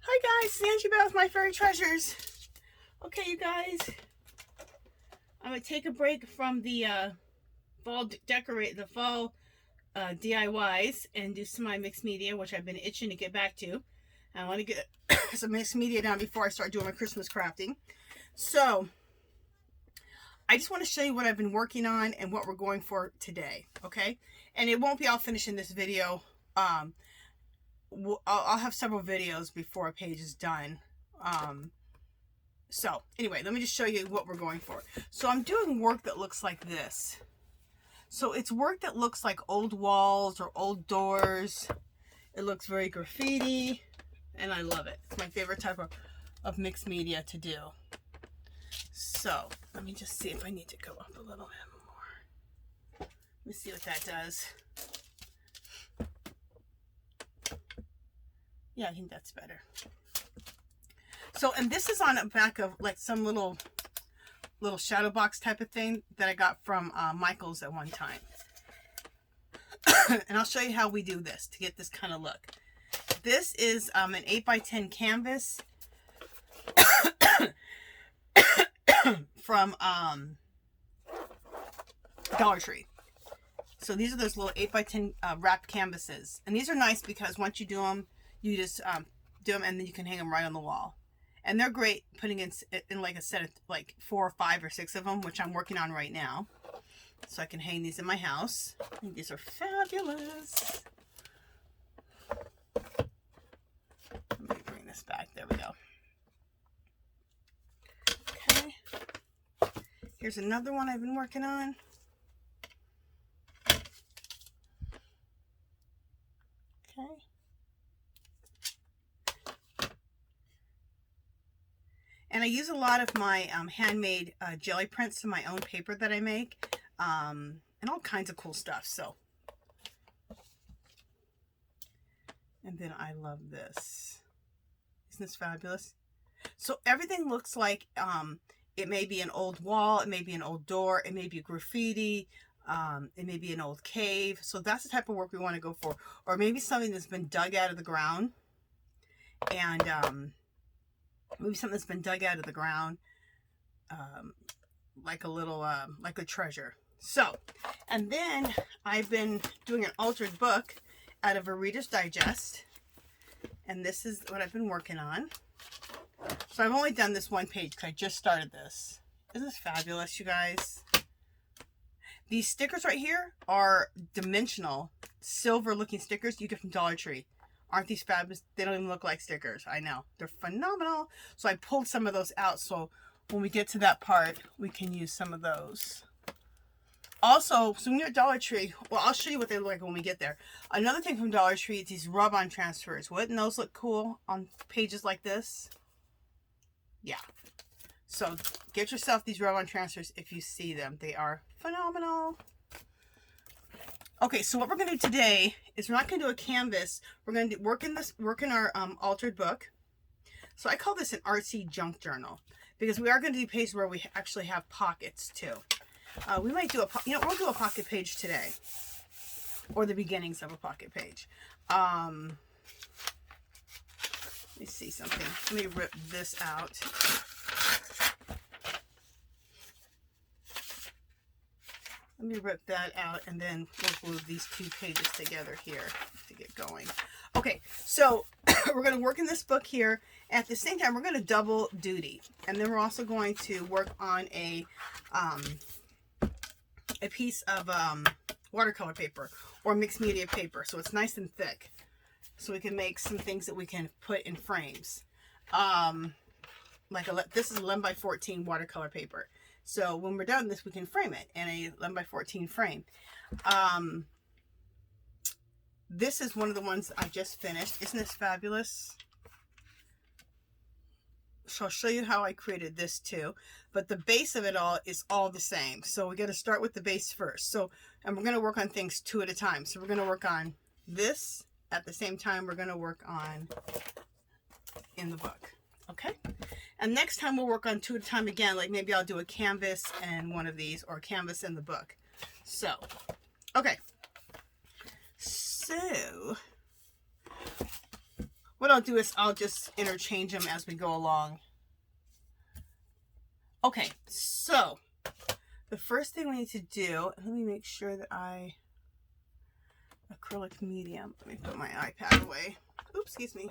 Hi guys, it's Angie back with my fairy treasures. Okay, you guys, I'm gonna take a break from the fall DIYs and do some of my mixed media, which I've been itching to get back to. I want to get some mixed media down before I start doing my Christmas crafting. So I just want to show you what I've been working on and what we're going for today. Okay, and it won't be all finished in this video. I'll have several videos before a page is done. So anyway, let me just show you what we're going for. So I'm doing work that looks like this. So it's work that looks like old walls or old doors. It looks very graffiti and I love it. It's my favorite type of mixed media to do. So let me just see if I need to go up a little bit more. Let me see what that does. Yeah, I think that's better. So, and this is on the back of like some little shadow box type of thing that I got from Michael's at one time. And I'll show you how we do this to get this kind of look. This is an 8x10 canvas from Dollar Tree. So these are those little 8x10 wrapped canvases. And these are nice because once you do them, you just do them and then you can hang them right on the wall. And they're great putting in like a set of like 4 or 5 or 6 of them, which I'm working on right now. So I can hang these in my house. I think these are fabulous. Let me bring this back. There we go. Okay. Here's another one I've been working on. Okay. And I use a lot of my handmade jelly prints in my own paper that I make, and all kinds of cool stuff. So, and then I love this. Isn't this fabulous? So everything looks like it may be an old wall, it may be an old door, it may be graffiti, it may be an old cave. So that's the type of work we want to go for. Or maybe something that's been dug out of the ground, and maybe something that's been dug out of the ground, like a little, like a treasure. So, and then I've been doing an altered book out of a Reader's Digest. And this is what I've been working on. So I've only done this one page because I just started this. Isn't this fabulous, you guys? These stickers right here are dimensional, silver-looking stickers you get from Dollar Tree. Aren't these fabulous? They don't even look like stickers. I know. They're phenomenal. So I pulled some of those out. So when we get to that part, we can use some of those. Also, so when you're at Dollar Tree, well, I'll show you what they look like when we get there. Another thing from Dollar Tree is these rub-on transfers. Wouldn't those look cool on pages like this? Yeah. So get yourself these rub-on transfers if you see them. They are phenomenal. Okay, so what we're going to do today is we're not going to do a canvas. We're going to work in our altered book. So I call this an artsy junk journal because we are going to do pages where we actually have pockets too. We might do we'll do a pocket page today, or the beginnings of a pocket page. Let me see something. Let me rip this out. Let me rip that out and then we'll glue these 2 pages together here to get going. Okay, so we're going to work in this book here. At the same time, we're going to double duty. And then we're also going to work on a piece of watercolor paper or mixed media paper. So it's nice and thick. So we can make some things that we can put in frames. This is 11 by 14 watercolor paper. So when we're done this, we can frame it in a 11 by 14 frame. This is one of the ones I just finished. Isn't this fabulous? So I'll show you how I created this too. But the base of it all is all the same. So we got to start with the base first. So, and we're going to work on things 2 at a time. So we're going to work on this at the same time we're going to work on in the book. Okay, and next time we'll work on 2 at a time again. Like maybe I'll do a canvas and one of these, or a canvas in the book. So, okay. So, what I'll do is I'll just interchange them as we go along. Okay, so the first thing we need to do, let me make sure that acrylic medium. Let me put my iPad away. Oops, excuse me.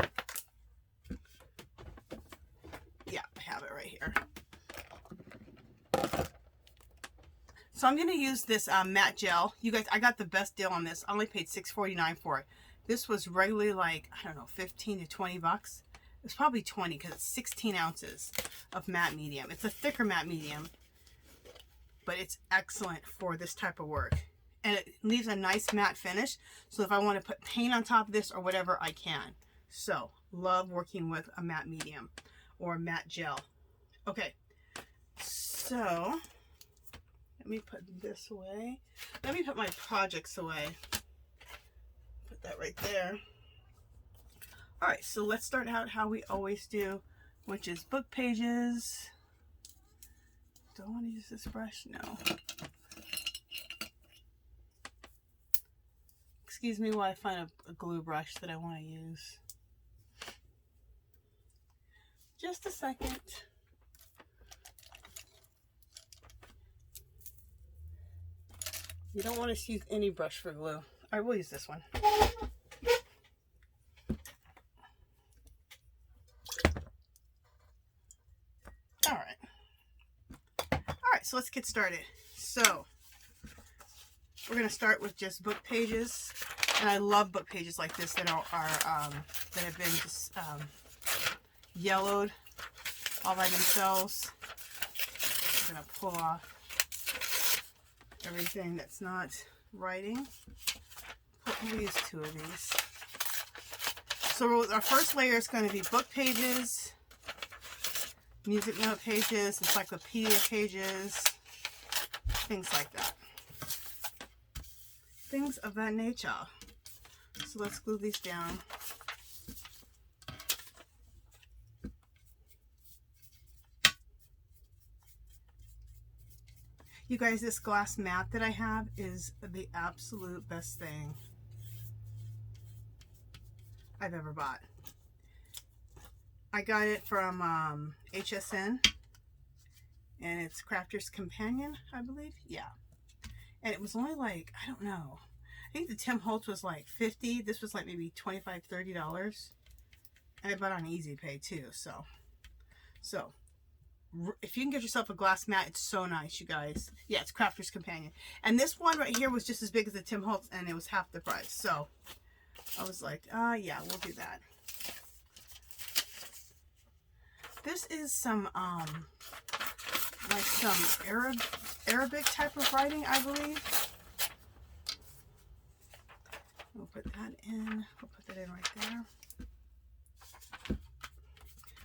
Yeah, I have it right here. So I'm going to use this matte gel. You guys, I got the best deal on this. I only paid $6.49 for it. This was regularly like, I don't know, 15 to 20 bucks. It's probably 20 because it's 16 ounces of matte medium. It's a thicker matte medium, but it's excellent for this type of work. And it leaves a nice matte finish. So if I want to put paint on top of this or whatever, I can. So love working with a matte medium or matte gel. Okay, so let me put this away. Let me put my projects away. Put that right there. All right, so let's start out how we always do, which is book pages. Do I want to use this brush? No. Excuse me while I find a glue brush that I want to use. Just a second. You don't want to use any brush for glue. I will use this one. Alright, so let's get started. So, we're going to start with just book pages. And I love book pages like this that that have been just yellowed all by themselves. I'm going to pull off everything that's not writing. We'll use 2 of these. So our first layer is going to be book pages, music note pages, encyclopedia pages, things like that. Things of that nature. So let's glue these down. You guys, this glass mat that I have is the absolute best thing I've ever bought. I got it from HSN, and it's Crafter's Companion, I believe. Yeah. And it was only like, I don't know. I think the Tim Holtz was like $50. This was like maybe $25, $30. And I bought on Easy Pay too. So if you can get yourself a glass mat, it's so nice, you guys. Yeah, it's Crafter's Companion. And this one right here was just as big as the Tim Holtz, and it was half the price. So I was like, yeah, we'll do that. This is some like some Arabic type of writing, I believe. We'll put that in. We'll put that in right there.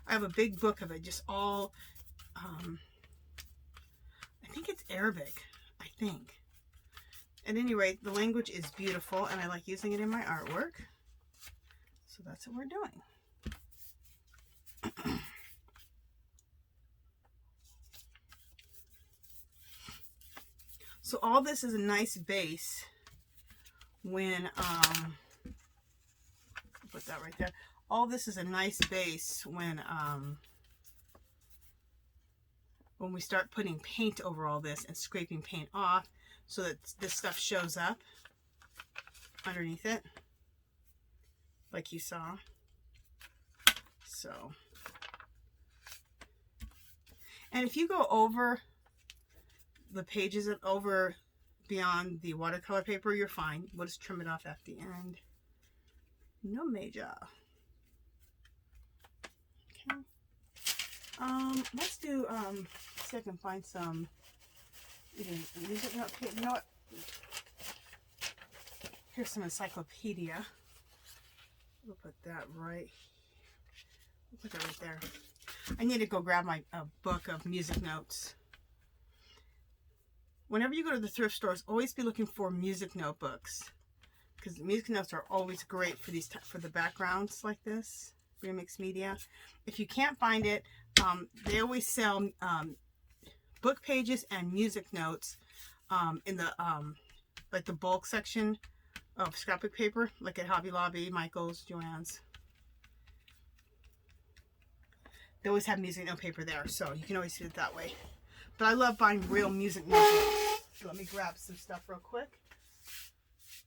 I have a big book of it, just all, I think it's Arabic, I think. At any rate, the language is beautiful, and I like using it in my artwork. So that's what we're doing. So all this is a nice base when, put that right there. All this is a nice base when we start putting paint over all this and scraping paint off so that this stuff shows up underneath it, like you saw. So, and if you go over the pages and over beyond the watercolor paper, you're fine. We'll just trim it off at the end. No major. Okay. Let's do see if I can find some music note paper. You know what? Here's some encyclopedia. We'll put that right. We'll put that right there. I need to go grab my book of music notes. Whenever you go to the thrift stores, always be looking for music notebooks, because music notes are always great for these for the backgrounds like this, remix media. If you can't find it, they always sell book pages and music notes in the like the bulk section of scrapbook paper, like at Hobby Lobby, Michael's, Joann's. they always have music note paper there, so you can always do it that way. But I love buying real music notebooks. So let me grab some stuff real quick.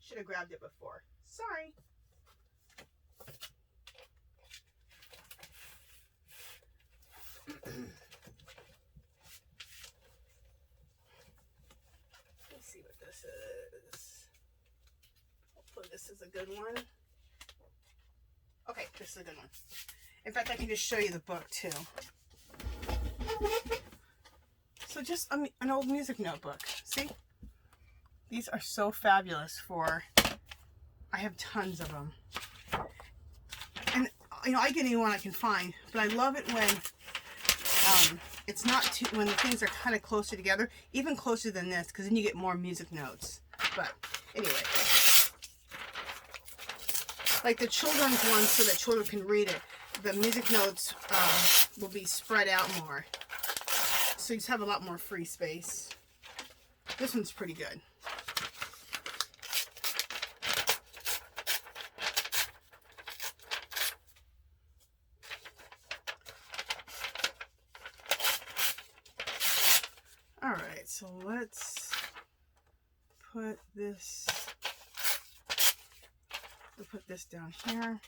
Should have grabbed it before. Sorry. Let's see what this is. Hopefully this is a good one. Okay, this is a good one. In fact, I can just show you the book too. So just an old music notebook. See? These are so fabulous for, I have tons of them. And, you know, I get any one I can find, but I love it when it's not too, when the things are kind of closer together, even closer than this, because then you get more music notes. But anyway, like the children's ones so that children can read it, the music notes will be spread out more. So you just have a lot more free space. This one's pretty good. All right, so let's put this, we'll put this down here.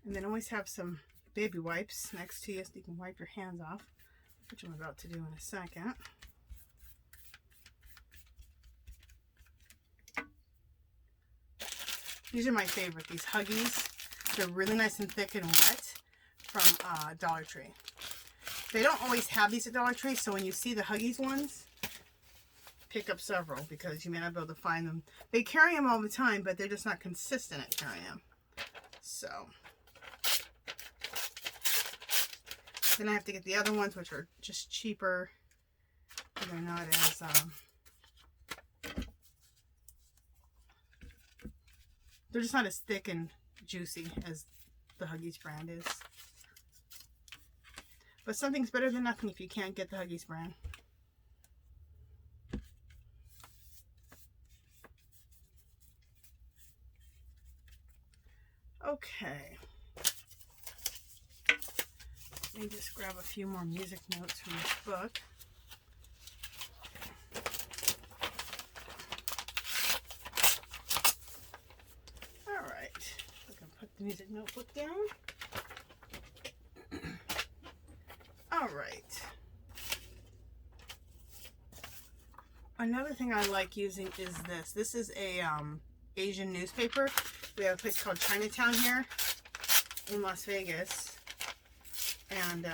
And then always have some baby wipes next to you so you can wipe your hands off, which I'm about to do in a second. These are my favorite, these Huggies. They're really nice and thick and wet from Dollar Tree. They don't always have these at Dollar Tree, so when you see the Huggies ones, pick up several because you may not be able to find them. They carry them all the time, but they're just not consistent at carrying them. So then I have to get the other ones, which are just cheaper. They're not as they're just not as thick and juicy as the Huggies brand is. But something's better than nothing if you can't get the Huggies brand. Okay. Let me just grab a few more music notes from this book. All right. We can put the music notebook down. All right. Another thing I like using is this. This is a Asian newspaper. We have a place called Chinatown here in Las Vegas. And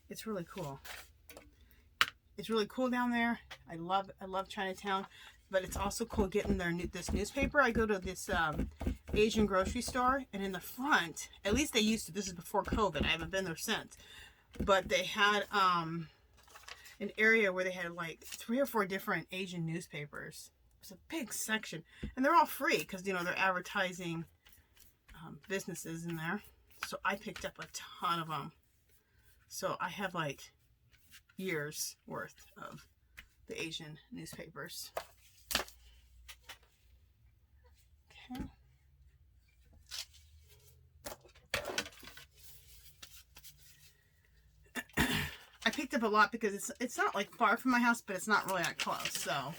it's really cool. It's really cool down there. I love Chinatown, but it's also cool getting this newspaper. I go to this Asian grocery store, and in the front, at least they used to, this is before COVID, I haven't been there since, but they had an area where they had like 3 or 4 different Asian newspapers. It's a big section, and they're all free because, you know, they're advertising businesses in there. So I picked up a ton of them. So I have like years worth of the Asian newspapers. Okay. I picked up a lot because it's not like far from my house, but it's not really that close. So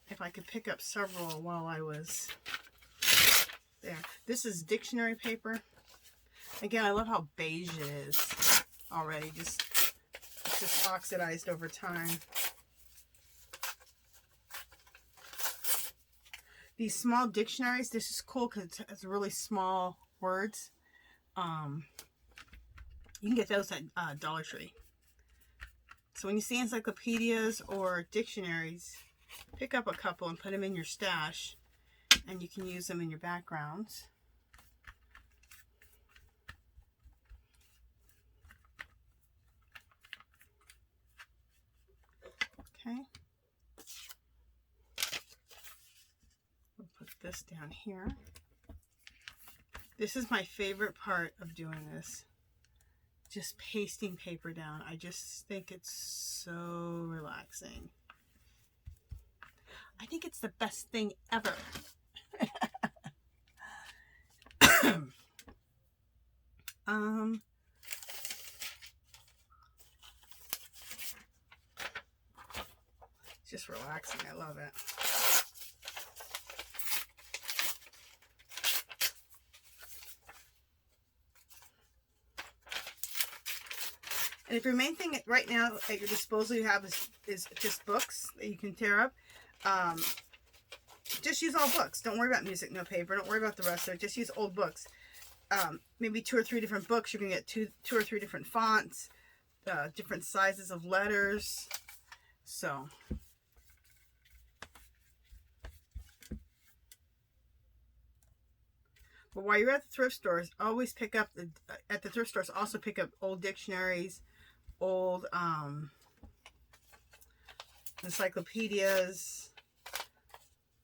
if I could pick up several while I was there. This is dictionary paper. Again, I love how beige it is already. It's just oxidized over time. These small dictionaries, this is cool because it's really small words. You can get those at Dollar Tree. So when you see encyclopedias or dictionaries, pick up a couple and put them in your stash, and you can use them in your backgrounds. Okay. We'll put this down here. This is my favorite part of doing this. Just pasting paper down. I just think it's so relaxing. I think it's the best thing ever. It's just relaxing. I love it. And if your main thing right now at your disposal you have is just books that you can tear up, just use all books. Don't worry about music, no paper. Don't worry about the rest of it. Just use old books. Maybe 2 or 3 different books. You're going to get 2 or 3 different fonts, different sizes of letters. So, but while you're at the thrift stores, always pick up at the thrift stores. Also pick up old dictionaries, old encyclopedias,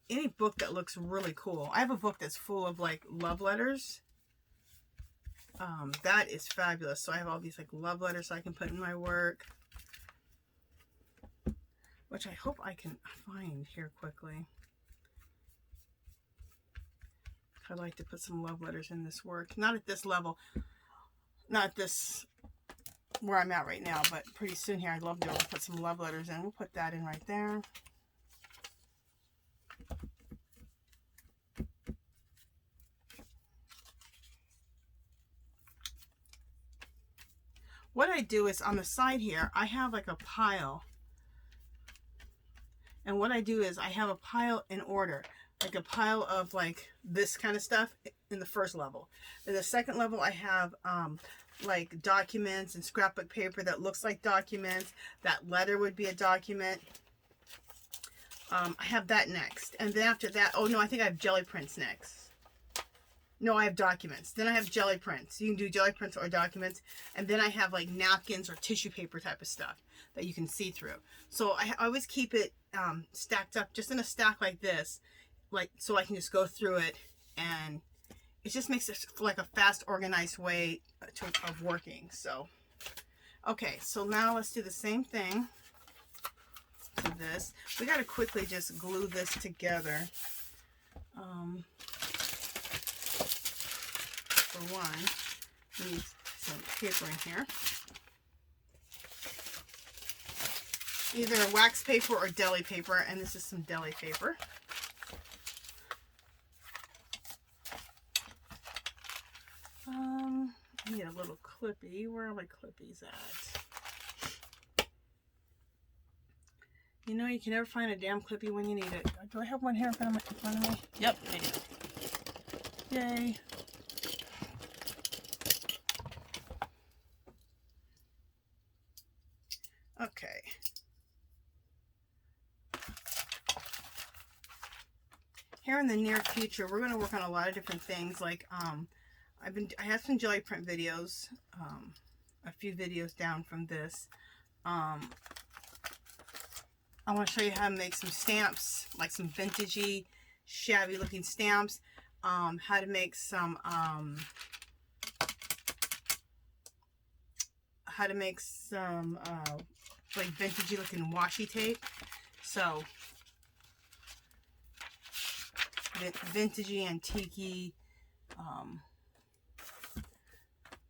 any book that looks really cool. I have a book that's full of like love letters. That is fabulous. So I have all these like love letters I can put in my work, which I hope I can find here quickly. I'd like to put some love letters in this work. Not at this level, not at this where I'm at right now, but pretty soon here I'd love to be able to put some love letters in. We'll put that in right there. What I do is on the side here, I have like a pile. And what I do is I have a pile in order. Like a pile of like this kind of stuff in the first level. In the second level, I have like documents and scrapbook paper that looks like documents. That letter would be a document. I have that next. And then after that, oh no, I think I have jelly prints next. No, I have documents. Then I have jelly prints. You can do jelly prints or documents. And then I have like napkins or tissue paper type of stuff that you can see through. So I always keep it stacked up just in a stack like this, like so I can just go through it, and it just makes it like a fast, organized way of working. So, okay, so now let's do the same thing to this. We got to quickly just glue this together. For one, we need some paper in here. Either wax paper or deli paper, and this is some deli paper. I need a little clippy. Where are my clippies at? You know, you can never find a damn clippy when you need it. Do I have one here in front of me? Yep, I do. Yay. Okay. Here in the near future, we're going to work on a lot of different things. Like, I have some jelly print videos, a few videos down from this. I want to show you how to make some stamps, like some vintagey, shabby looking stamps. How to make some, like vintagey looking washi tape. So, vintagey, antique,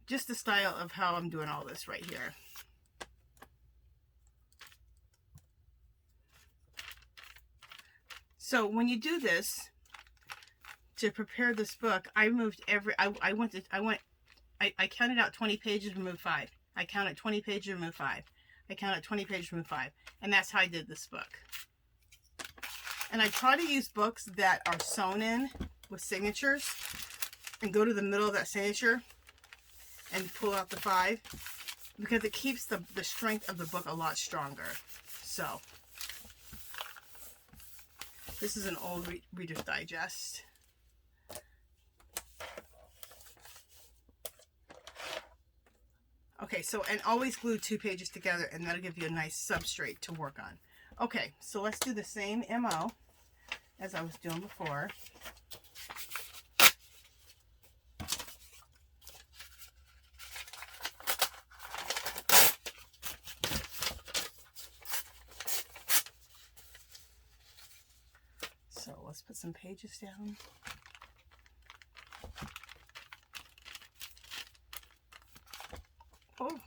just the style of how I'm doing all this right here. So when you do this, to prepare this book, I removed I counted out 20 pages, removed 5. I counted 20 pages, removed 5. I counted 20 pages, removed 5. And that's how I did this book. And I try to use books that are sewn in with signatures and go to the middle of that signature and pull out the 5, because it keeps the strength of the book a lot stronger. So, this is an old Reader's Digest. Okay, so, and always glue 2 pages together, and that'll give you a nice substrate to work on. Okay, so let's do the same MO as I was doing before. let's put some pages down. Oh.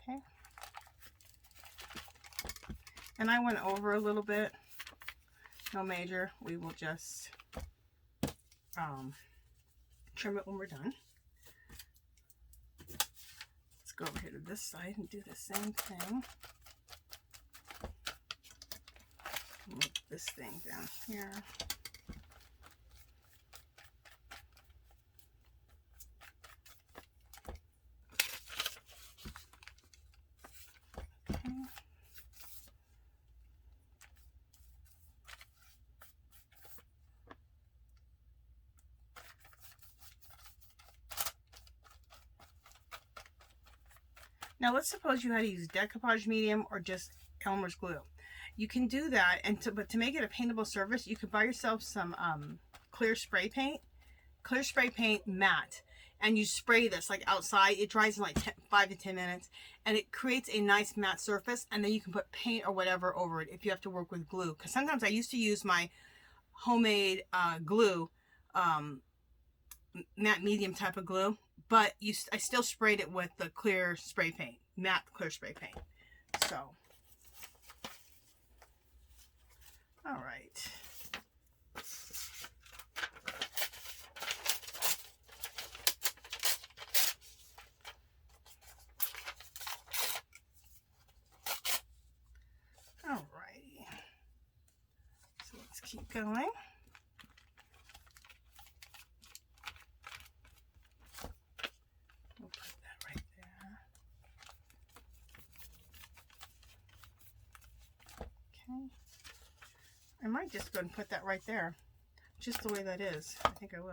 Okay. And I went over a little bit. No major. We will just trim it when we're done. Let's go over here to this side and do the same thing. Move this thing down here. Okay. Now let's suppose you had to use decoupage medium or just Elmer's glue. You can do that, but to make it a paintable surface, you could buy yourself some clear spray paint matte, and you spray this like outside. It dries in like 5 to 10 minutes, and it creates a nice matte surface, and then you can put paint or whatever over it if you have to work with glue. Because sometimes I used to use my homemade glue, matte medium type of glue, but I still sprayed it with the clear spray paint, matte clear spray paint. So, all right. All righty. So let's keep going. I might just go and put that right there, just the way that is. I think I will.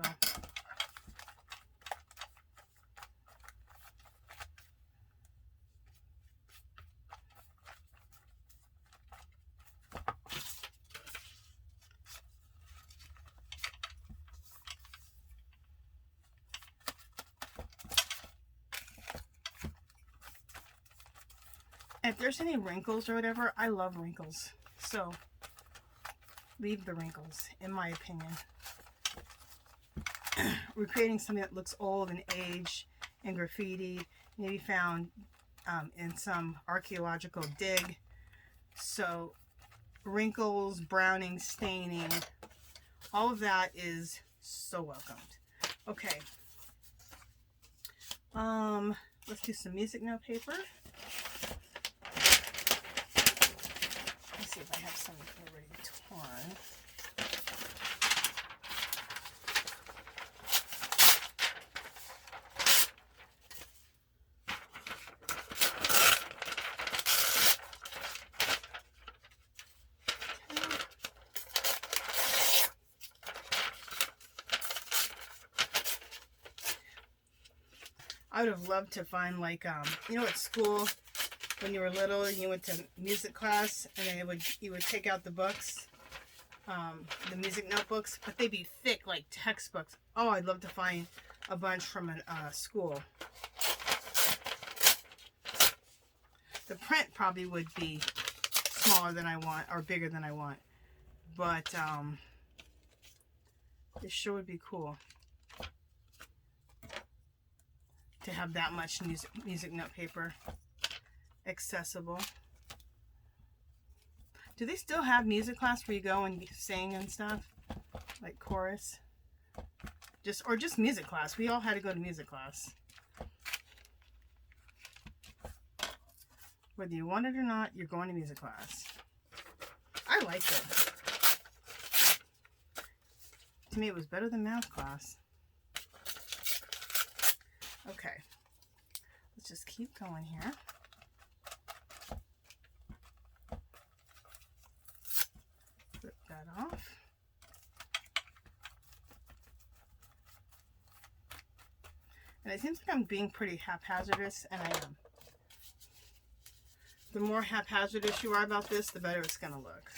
If there's any wrinkles or whatever, I love wrinkles. So leave the wrinkles, in my opinion. We're creating something that looks old and aged and graffiti, maybe found in some archaeological dig. So wrinkles, browning, staining, all of that is so welcomed. Okay. Let's do some music note paper. Let's see if I have some already torn. I would have loved to find, like, you know, at school when you were little and you went to music class, and then you would take out the books, the music notebooks, but they'd be thick like textbooks. Oh, I'd love to find a bunch from a school. The print probably would be smaller than I want, or bigger than I want, but it sure would be cool to have that much music note paper accessible. Do they still have music class where you go and sing and stuff, like chorus? Or just music class. We all had to go to music class, whether you want it or not. You're going to music class. I liked it. To me, it was better than math class. Okay, let's just keep going here. Flip that off. And it seems like I'm being pretty haphazardous, and I am. The more haphazardous you are about this, the better it's going to look.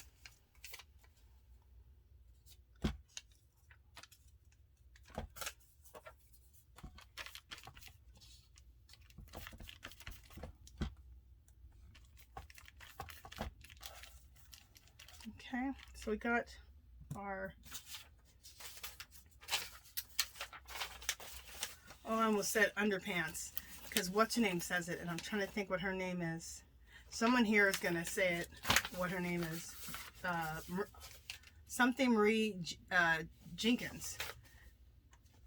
Okay, so we got our, oh, I almost said underpants, because what's her name says it, and I'm trying to think what her name is. Someone here is going to say it, what her name is. Something Marie Jenkins.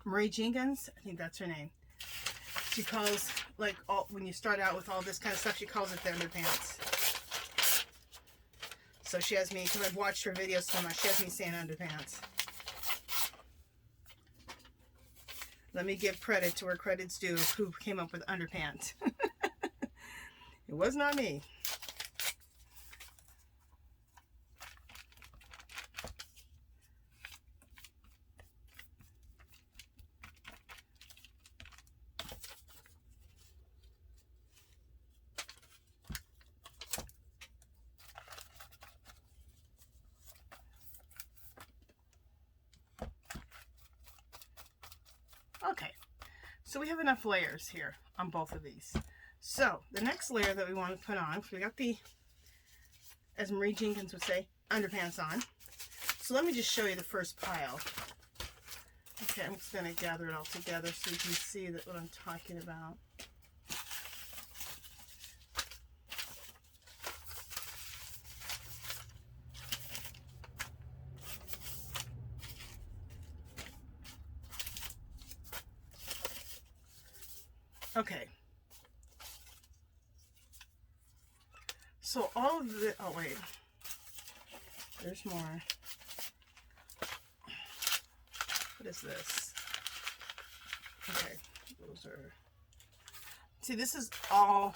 Marie Jenkins, I think that's her name. She calls, like, all, when you start out with all this kind of stuff, she calls it the underpants. So she has me, because I've watched her videos so much, she has me saying underpants. Let me give credit to where credit's due, who came up with underpants. It was not me. Okay, so we have enough layers here on both of these. So the next layer that we want to put on, we got the, as Marie Jenkins would say, underpants on. So let me just show you the first pile. Okay, I'm just going to gather it all together so you can see that what I'm talking about. Okay. So all of the, oh wait, there's more. What is this? Okay, those are, see, this is all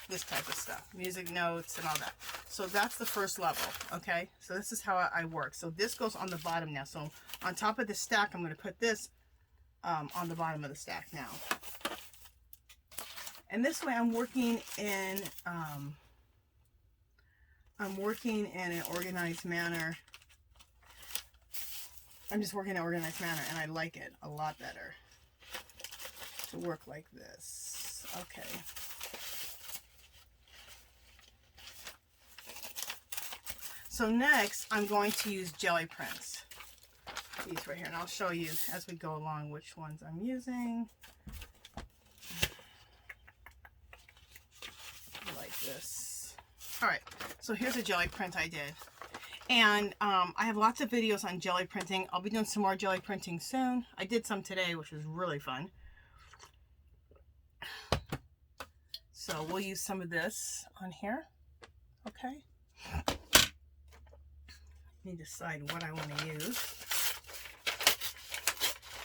this type of stuff, music notes and all that. So that's the first level, okay? So this is how I work. So this goes on the bottom now. So on top of the stack, I'm going to put this on the bottom of the stack now. And this way I'm working in an organized manner. I'm just working in an organized manner, and I like it a lot better to work like this. Okay. So next, I'm going to use jelly prints. These right here, and I'll show you as we go along which ones I'm using. Like this. All right, so here's a jelly print I did. And I have lots of videos on jelly printing. I'll be doing some more jelly printing soon. I did some today, which was really fun. So we'll use some of this on here. Okay. Let me decide what I want to use.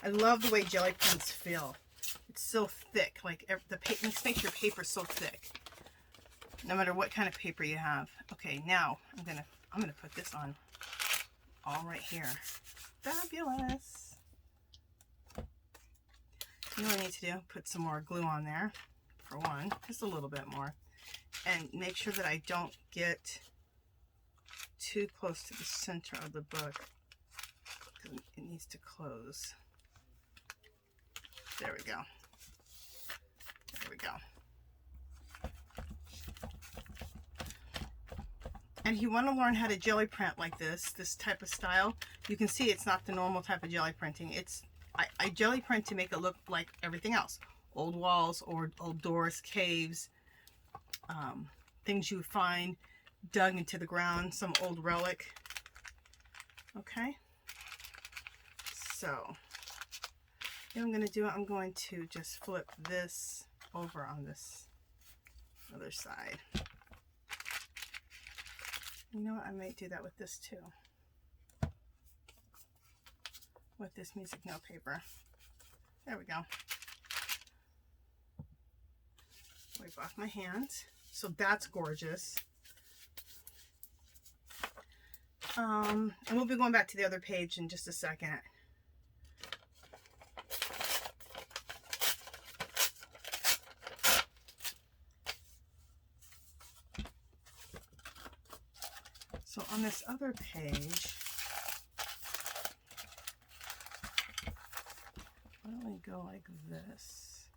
I love the way jelly prints feel. It's so thick. Like the paper, this makes your paper so thick. No matter what kind of paper you have. Okay, now I'm gonna put this on all right here. Fabulous. You know what I need to do? Put some more glue on there, for one, just a little bit more. And make sure that I don't get too close to the center of the book, because it needs to close. There we go. There we go. And if you want to learn how to jelly print like this type of style, you can see it's not the normal type of jelly printing. I jelly print to make it look like everything else. Old walls or old doors, caves, things you find dug into the ground, some old relic. Okay. So, what I'm going to do, I'm going to just flip this over on this other side. You know what? I might do that with this too. With this music note paper. There we go. Wipe off my hands. So that's gorgeous. And we'll be going back to the other page in just a second. So on this other page, why don't we go like this?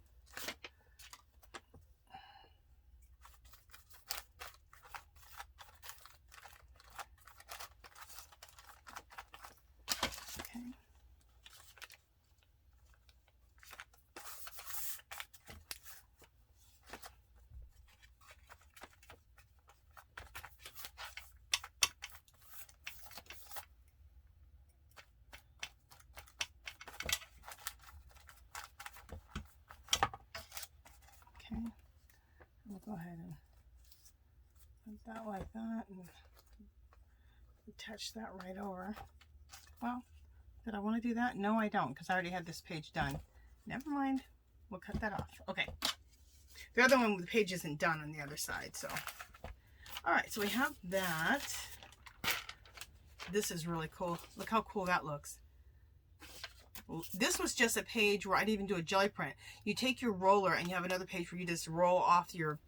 that like that and attach that right over. Well, did I want to do that? No, I don't, because I already had this page done. Never mind. We'll cut that off. Okay. The other one, the page isn't done on the other side, so. All right, so we have that. This is really cool. Look how cool that looks. This was just a page where I didn't even do a jelly print. You take your roller and you have another page where you just roll off your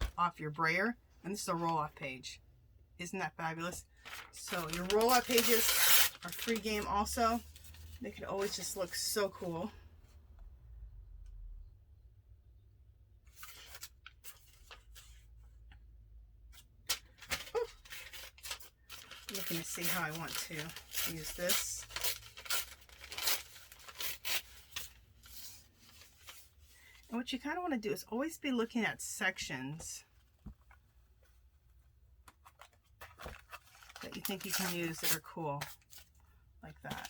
brayer, and this is a roll-off page. Isn't that fabulous? So your roll-off pages are free game also. They can always just look so cool. I'm looking to see how I want to use this. And what you kind of want to do is always be looking at sections that you think you can use that are cool, like that.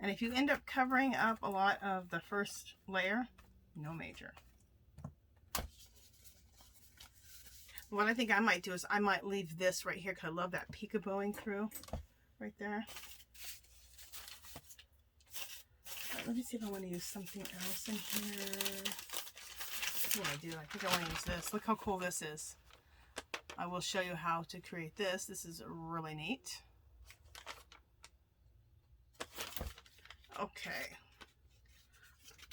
And if you end up covering up a lot of the first layer, no major. What I think I might do is I might leave this right here because I love that peekabooing through right there. All right, let me see if I want to use something else in here. That's what I do. I think I want to use this. Look how cool this is. I will show you how to create this. This is really neat. Okay,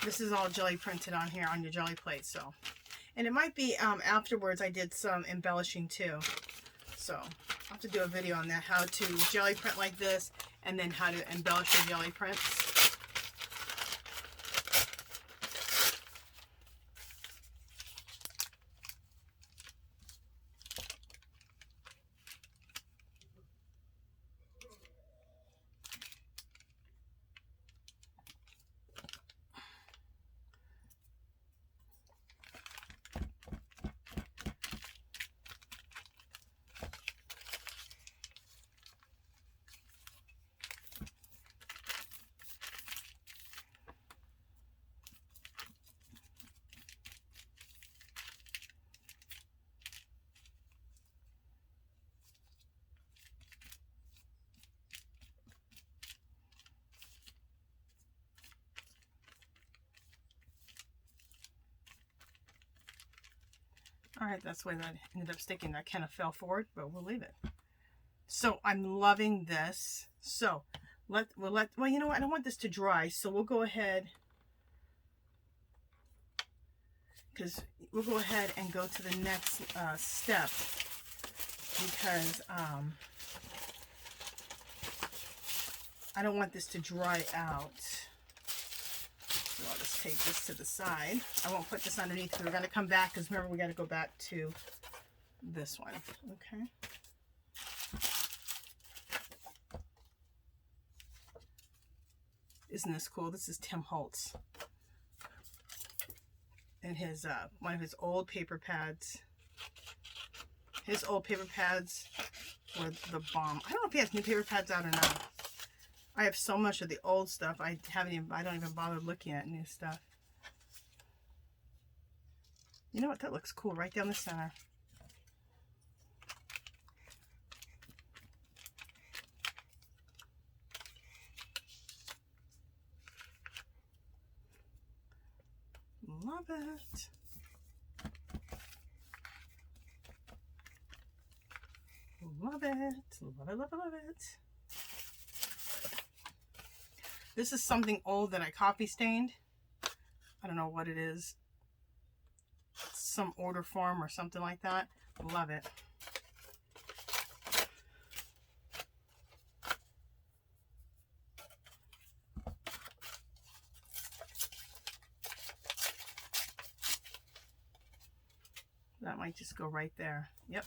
this is all jelly printed on here on your jelly plate, so, and it might be afterwards I did some embellishing too, so I'll have to do a video on that, how to jelly print like this and then how to embellish your jelly prints. All right, that's the way that ended up sticking. That kind of fell forward, but we'll leave it. So I'm loving this. So well, you know what? I don't want this to dry, so we'll go ahead, because we'll go ahead and go to the next step, because I don't want this to dry out. So I'll just take this to the side. I won't put this underneath because we're going to come back, because remember we got to go back to this one. Okay. Isn't this cool? This is Tim Holtz and his one of his old paper pads. His old paper pads were the bomb. I don't know if he has new paper pads out or not. I have so much of the old stuff. I don't even bother looking at new stuff. You know what? That looks cool right down the center. Love it. Love it. Love it, love it, love it. This is something old that I copy stained. I don't know what it is. Some order form or something like that. Love it. That might just go right there. Yep.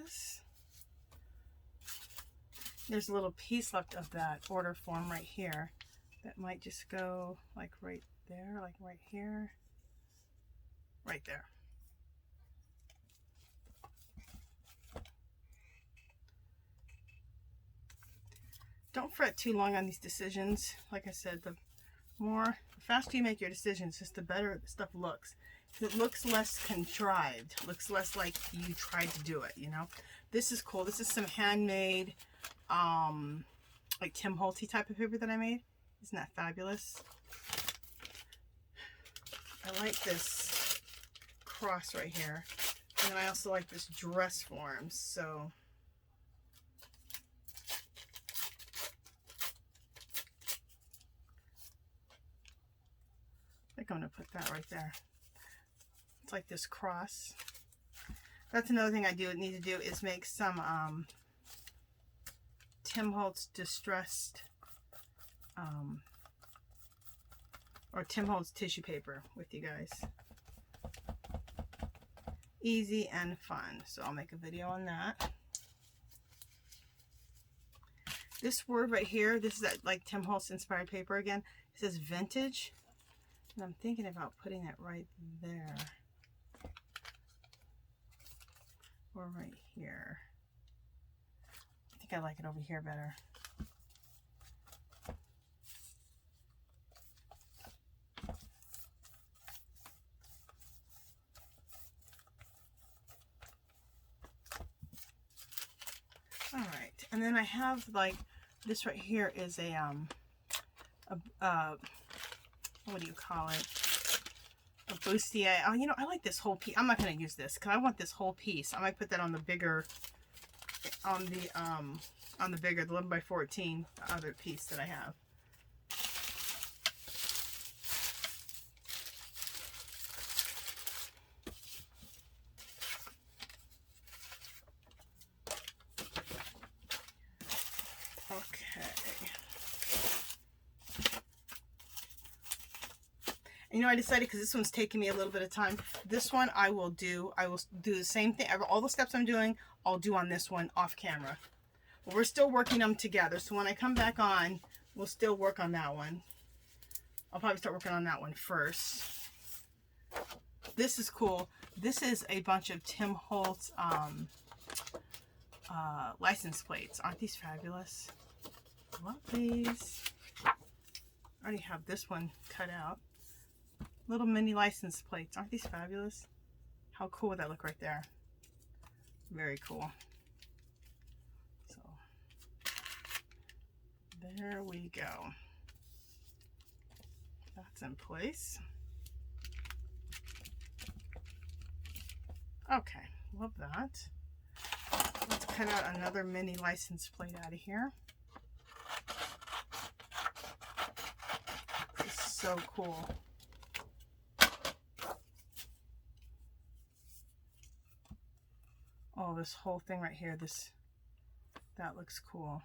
this. There's a little piece left of that order form right here that might just go like right there, like right here, right there. Don't fret too long on these decisions. Like I said, the faster you make your decisions, just the better the stuff looks. It looks less contrived, looks less like you tried to do it, you know. This is cool. This is some handmade, like Tim Holtz type of paper that I made. Isn't that fabulous? I like this cross right here. And then I also like this dress form, so I think I'm going to put that right there. It's like this cross. That's another thing I need to do is make some Tim Holtz distressed or Tim Holtz tissue paper with you guys. Easy and fun. So I'll make a video on that. This word right here, this is that like Tim Holtz inspired paper again. It says vintage. And I'm thinking about putting it right there. Or right here. I think I like it over here better. All right, and then I have like this right here is a what do you call it? A bustier. Oh, you know, I like this whole piece. I'm not going to use this because I want this whole piece. I might put that on the bigger, on the 11x14 other piece that I have. You know, I decided, because this one's taking me a little bit of time, this one I will do the same thing. All the steps I'm doing, I'll do on this one off camera. But we're still working them together. So when I come back on, we'll still work on that one. I'll probably start working on that one first. This is cool. This is a bunch of Tim Holtz license plates. Aren't these fabulous? Love these. I already have this one cut out. Little mini license plates. Aren't these fabulous? How cool would that look right there? Very cool. So, there we go. That's in place. Okay, love that. Let's cut out another mini license plate out of here. This is so cool. Oh, this whole thing right here, that looks cool.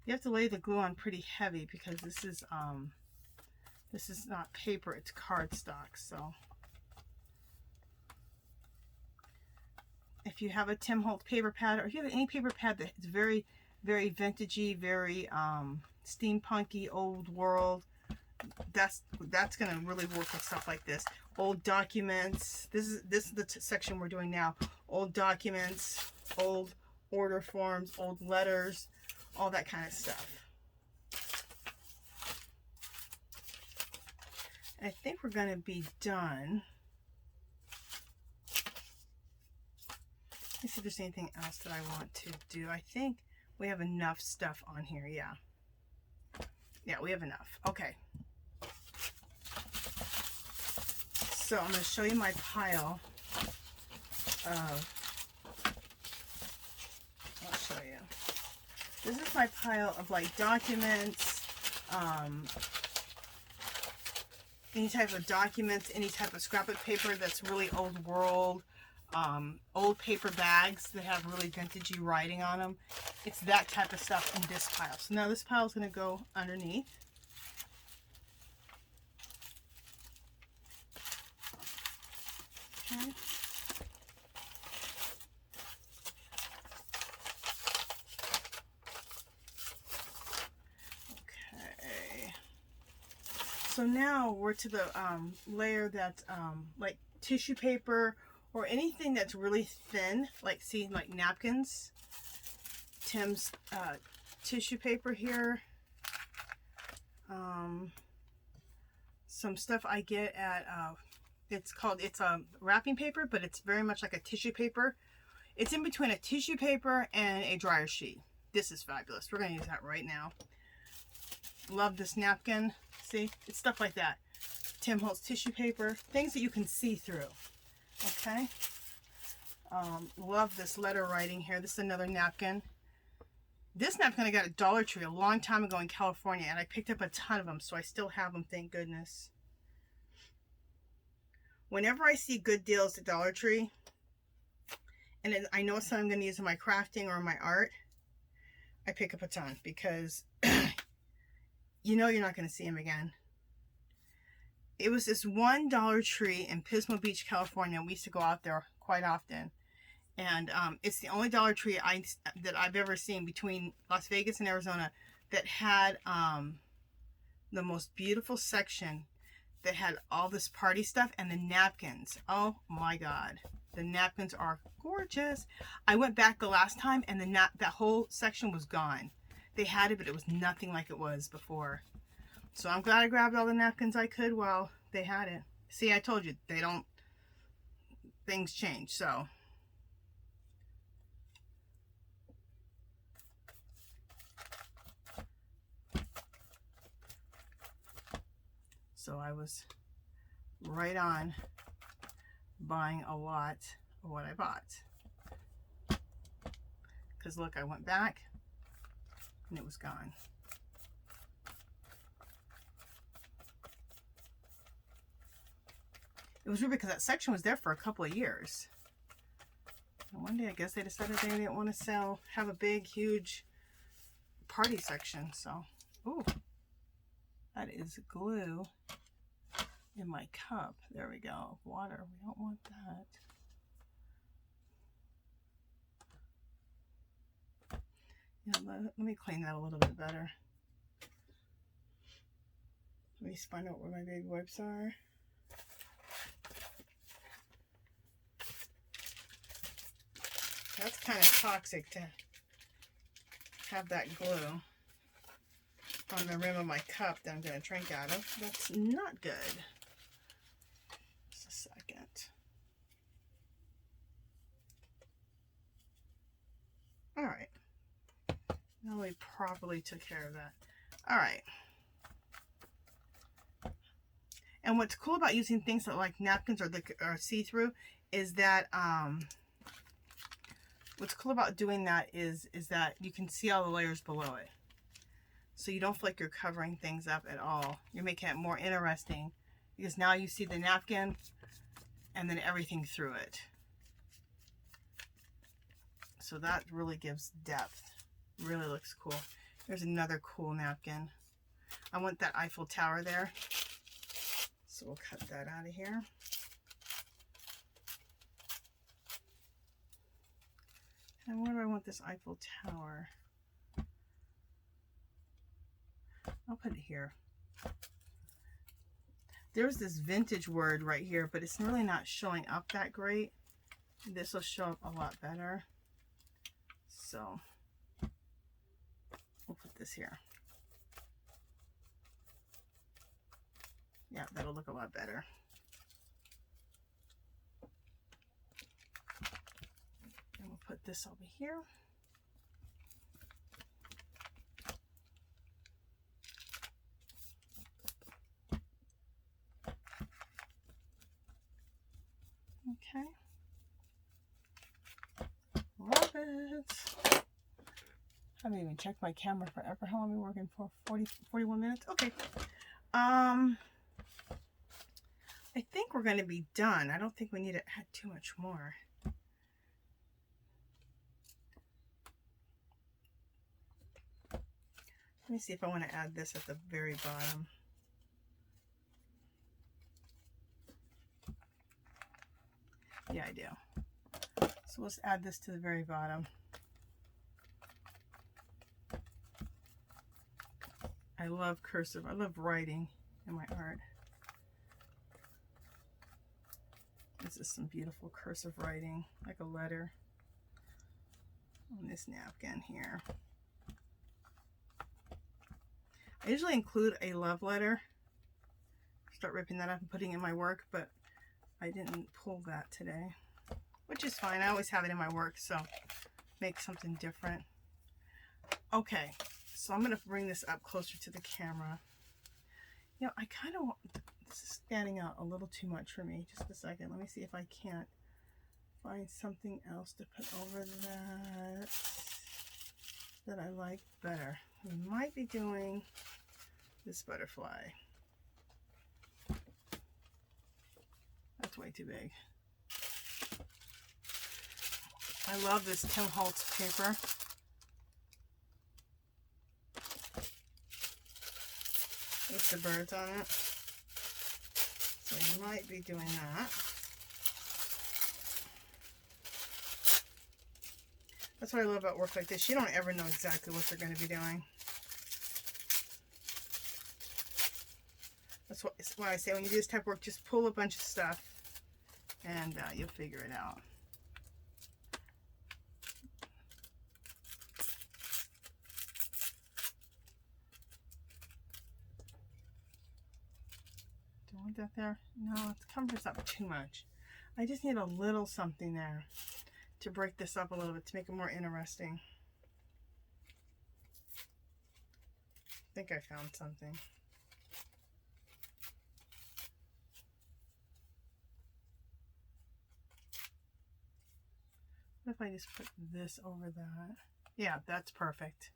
You have to lay the glue on pretty heavy because this is not paper, it's cardstock. So if you have a Tim Holtz paper pad, or if you have any paper pad that's very, very vintagey, very steampunky, old world, that's gonna really work with stuff like this. Old documents. This is the section we're doing now. Old documents, old order forms, old letters, all that kind of stuff. I think we're gonna be done. Let's see if there's anything else that I want to do. I think we have enough stuff on here. Yeah, we have enough. Okay. So I'm going to show you my pile of, I'll show you. This is my pile of like documents, any type of documents, any type of scrapbook paper that's really old world, old paper bags that have really vintagey writing on them. It's that type of stuff in this pile. So now this pile is going to go underneath. Okay. Okay. So now we're to the layer that's like tissue paper or anything that's really thin, like see, like napkins. Tim's tissue paper here. Some stuff I get at it's a wrapping paper, but it's very much like a tissue paper. It's in between a tissue paper and a dryer sheet. This is fabulous. We're going to use that right now. Love this napkin. See, it's stuff like that. Tim Holtz tissue paper, things that you can see through. Okay. Love this letter writing here. This is another napkin. This napkin I got at Dollar Tree a long time ago in California, and I picked up a ton of them, so I still have them, thank goodness. Whenever I see good deals at Dollar Tree, and I know something I'm going to use in my crafting or my art, I pick up a ton, because you know you're not going to see them again. It was this one Dollar Tree in Pismo Beach, California. We used to go out there quite often. And it's the only Dollar Tree that I've ever seen between Las Vegas and Arizona that had the most beautiful section that had all this party stuff and the napkins. Oh my God. The napkins are gorgeous. I went back the last time and that whole section was gone. They had it, but it was nothing like it was before. So I'm glad I grabbed all the napkins I could while they had it. See, I told you, things change, so. So I was right on buying a lot of what I bought. Because look, I went back and it was gone. It was weird because that section was there for a couple of years. And one day I guess they decided they didn't want to have a big, huge party section. So, ooh, that is glue in my cup. There we go. Water. We don't want that. Yeah, let me clean that a little bit better. Let me find out where my baby wipes are. That's kind of toxic to have that glue on the rim of my cup that I'm going to drink out of. That's not good. Just a second. All right. Now we properly took care of that. All right. And what's cool about using things that like napkins or see-through is that what's cool about doing that is that you can see all the layers below it. So you don't feel like you're covering things up at all. You're making it more interesting because now you see the napkin and then everything through it. So that really gives depth. Really looks cool. There's another cool napkin. I want that Eiffel Tower there. So we'll cut that out of here. And where do I want this Eiffel Tower? I'll put it here. There's this vintage word right here, but it's really not showing up that great. This will show up a lot better. So we'll put this here. Yeah, that'll look a lot better. And we'll put this over here. Okay. Love it. I haven't even checked my camera forever. How long are we working for? 41 minutes? Okay. I think we're going to be done. I don't think we need to add too much more. Let me see if I want to add this at the very bottom. Yeah, I do. So let's add this to the very bottom. I love cursive. I love writing in my art. This is some beautiful cursive writing, like a letter on this napkin here. I usually include a love letter. Start ripping that up and putting it in my work, but I didn't pull that today, which is fine. I always have it in my work, so make something different. Okay, so I'm going to bring this up closer to the camera. You know, I kind of want, this is standing out a little too much for me. Just a second. Let me see if I can't find something else to put over that I like better. We might be doing this butterfly. That's way too big. I love this Tim Holtz paper. With the birds on it. So we might be doing that. That's what I love about work like this. You don't ever know exactly what they're going to be doing. That's why I say when you do this type of work, just pull a bunch of stuff and you'll figure it out. Do I want that there? No, it covers up too much. I just need a little something there to break this up a little bit, to make it more interesting. I think I found something. What if I just put this over that? Yeah, that's perfect.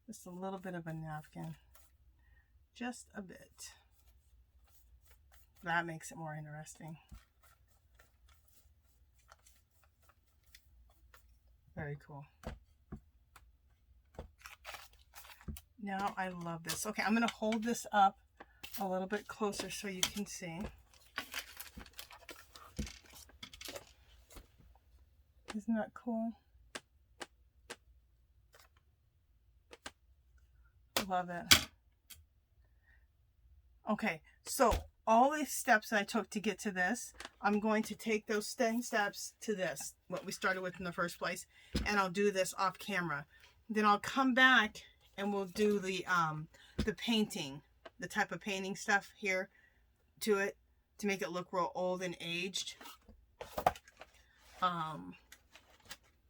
Just a little bit of a napkin. Just a bit. That makes it more interesting. Very cool. Now I love this. Okay, I'm going to hold this up a little bit closer so you can see. Isn't that cool? Love it. Okay, so all these steps that I took to get to this, I'm going to take those same steps to this, what we started with in the first place, and I'll do this off camera. Then I'll come back and we'll do the painting, the type of painting stuff here to it to make it look real old and aged.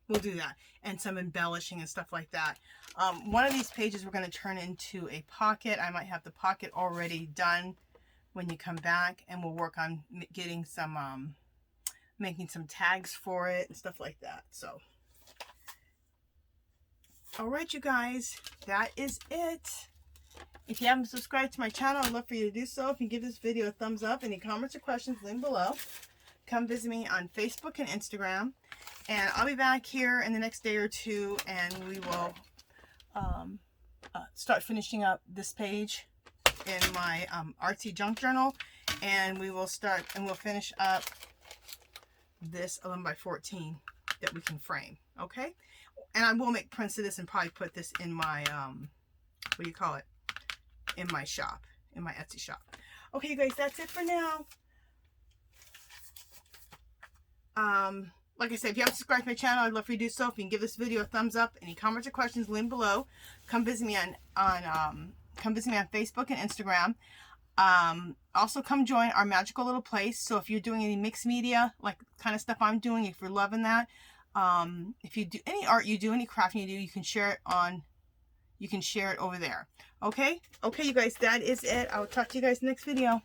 We'll do that, and some embellishing and stuff like that. One of these pages we're going to turn into a pocket. I might have the pocket already done when you come back, and we'll work on getting some, making some tags for it and stuff like that. So, all right, you guys, that is it. If you haven't subscribed to my channel, I'd love for you to do so. If you give this video a thumbs up, any comments or questions, link below. Come visit me on Facebook and Instagram. And I'll be back here in the next day or two, and we will start finishing up this page in my Artsy junk journal, and we will start and we'll finish up this 11x14 that we can frame. Okay, and I will make prints of this and probably put this in my what do you call it, in my shop, in my Etsy shop. Okay, you guys, that's it for now. Like I said, if you haven't subscribed to my channel, I'd love for you to do so. If you can give this video a thumbs up, any comments or questions, link below. Come visit me on Facebook and Instagram. Also come join our magical little place. So if you're doing any mixed media, like kind of stuff I'm doing, if you're loving that, if you do any art you do, any crafting you do, you can share it over there. Okay, you guys, that is it. I will talk to you guys in the next video.